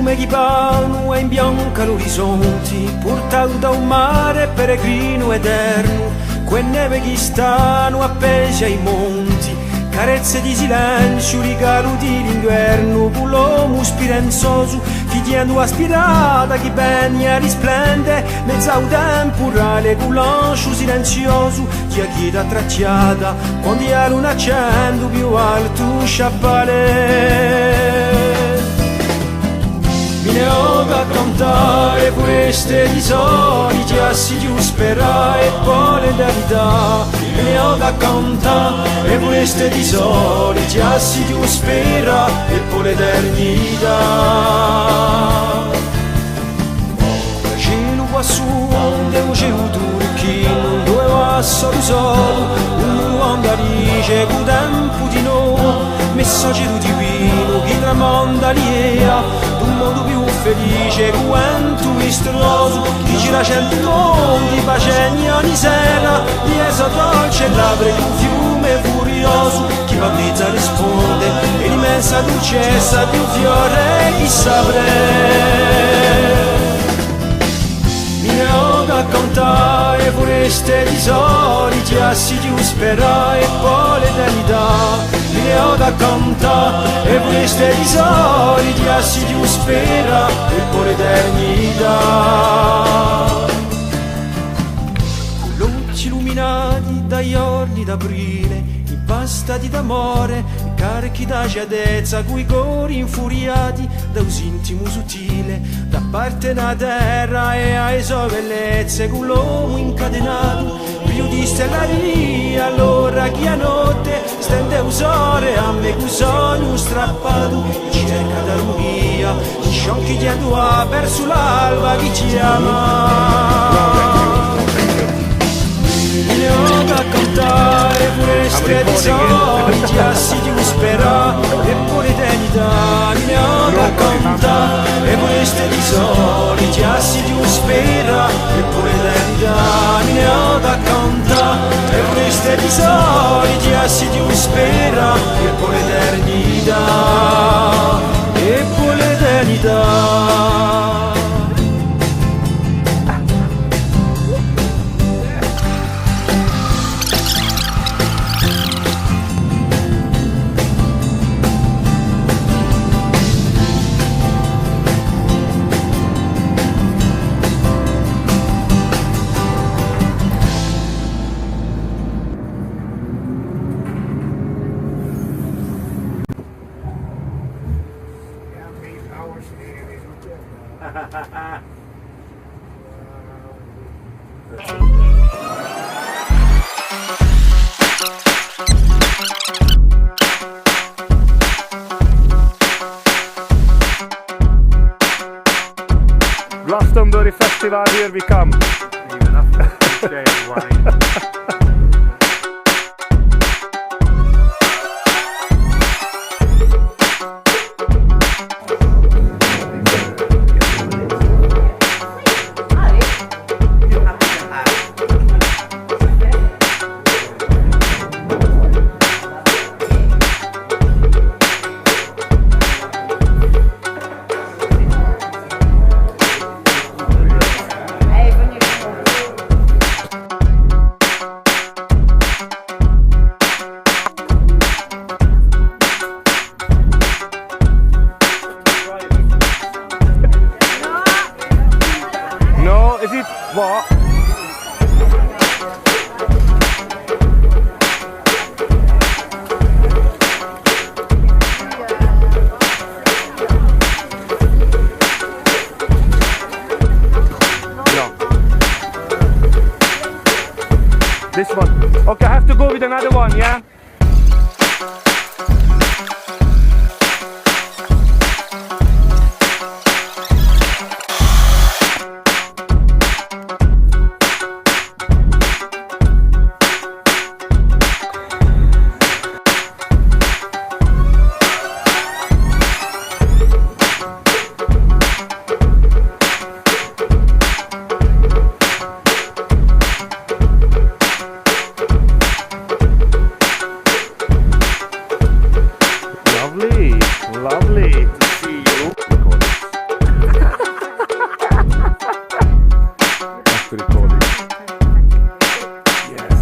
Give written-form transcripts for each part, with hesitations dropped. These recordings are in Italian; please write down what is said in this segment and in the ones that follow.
fiume di palmo e in bianca l'orizzonti, portato da un mare peregrino eterno, que neve che stanno appesi ai monti, carezze di silenzio, regalo di l'inverno, l'uomo spirenzoso, chiedendo aspirata, chi begna risplende, mezza un temporale, con l'ancio silenzioso, chi ha chieda tracciata, quando è luna accendo più alto sciappale. Mi ne ho da cantare queste risori, già si giù spera e poi le verità. Mi ne ho da cantare queste risori, già si giù spera e poi l'eternità. Il cielo qua su, onde un cielo turchino, dove va solo solo, un uomo dice con tempo di no, messaggero divino che tramonda l'idea d'un mondo più felice, quanto misterioso, chi gira cento mondi, pacegna di sera, liesa dolce e labbra un fiume furioso, chi battezza risponde, e l'immensa dolcezza di un fiore chi saprà. Mi ne ho da cantare queste risori, già si giù spera e poi l'eternità. Mi ne ho da cantare e queste risori, già si giù spera e poi l'eternità. Con luci illuminati dagli orli d'aprile, impastati d'amore, carichi d'agiatezza, coi cori infuriati da un intimo sottile, da parte della terra e ai sue bellezze, con l'uomo incatenato, più di stelleria, allora chi a notte stende usore, a me con sogno strappato, cerca d'armonia, gli sciocchi di adua verso l'alba chi ci ama. Ne ho da cantare pure strette soliti assi di spera e pure eternità, ne ho da cantare e pure strette soliti assi di spera e pure eternità, ne ho da cantare e pure strette soliti assi di spera e pure eternità, e pure eternità. Glastonbury Festival, here we come. Even after the day of wine. No, is it what? No. This one. Okay, I have to go with another one, yeah? Lovely to see you. Have to record it. Yes,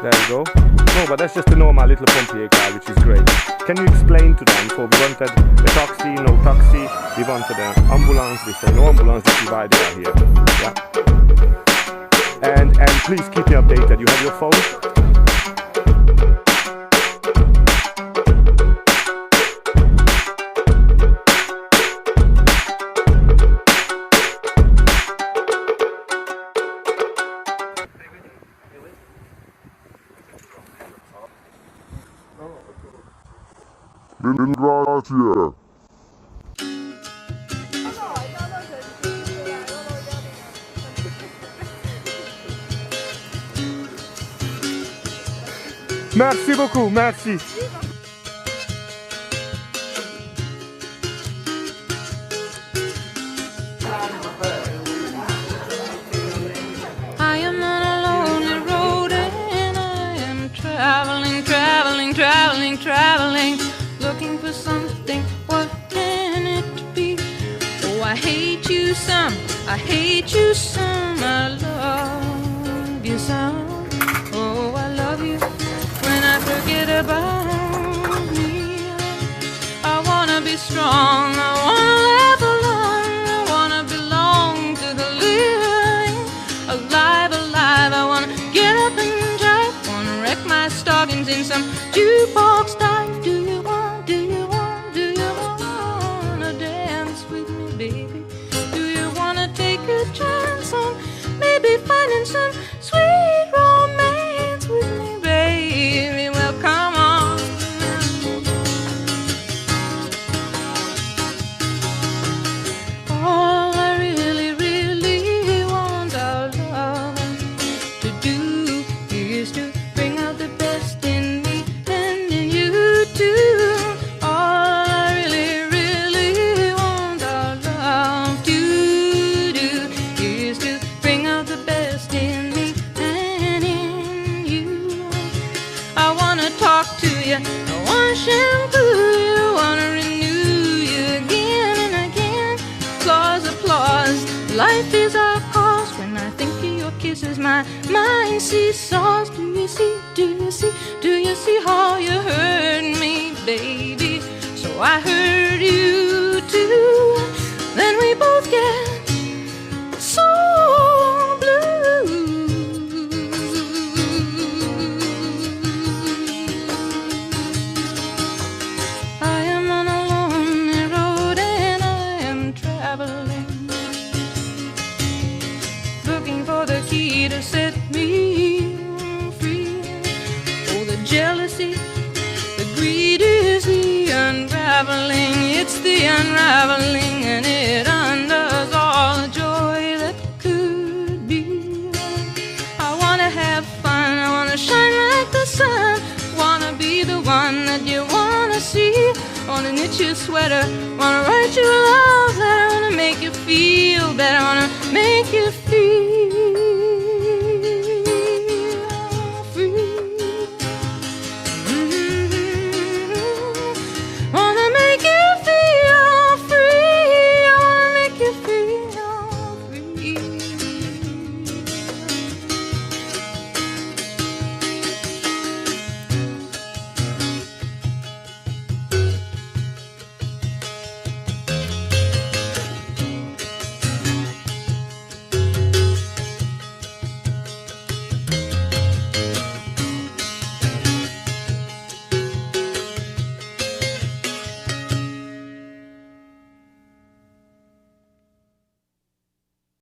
There you go. No, but that's just a normal little pompier car, which is great. Can you explain to them? For we wanted a taxi, no taxi. We wanted an ambulance. They say no ambulance. This is why they are here. Yeah. And please keep me updated. You have your phone? Grazie. Merci beaucoup, merci. I am on a lonely road and I am traveling, traveling, traveling, traveling, looking for something, what can it be? Oh, I hate you some, I hate you some, I love you some. Oh, I love you when I forget about me. I wanna be strong, I wanna live alone, I wanna belong. in some jukebox type. Do you wanna dance with me, baby? Do you wanna take a chance on maybe finding some sweet romance with me, baby? Well, come on. All I really, really want our love to do is to bring out the best in me and in you too. All I really, really want our love to do is to bring out the best in me and in you. I wanna talk to you, I wanna shampoo you, wanna renew you again and again. Applause, life is our cause. When I think of your kisses, my mind seesaws. Do you see how you hurt me, baby? So I hurt you too. Then we both get so blue. I am on a lonely road and I am traveling, looking for the key to set me free. Oh, the jealousy, the greed is the unraveling. It's the unraveling, and it undoes all the joy that could be. I wanna have fun, I wanna shine like the sun, wanna be the one that you wanna see. Wanna knit your sweater, wanna write your love letter, wanna make you feel better, wanna make you feel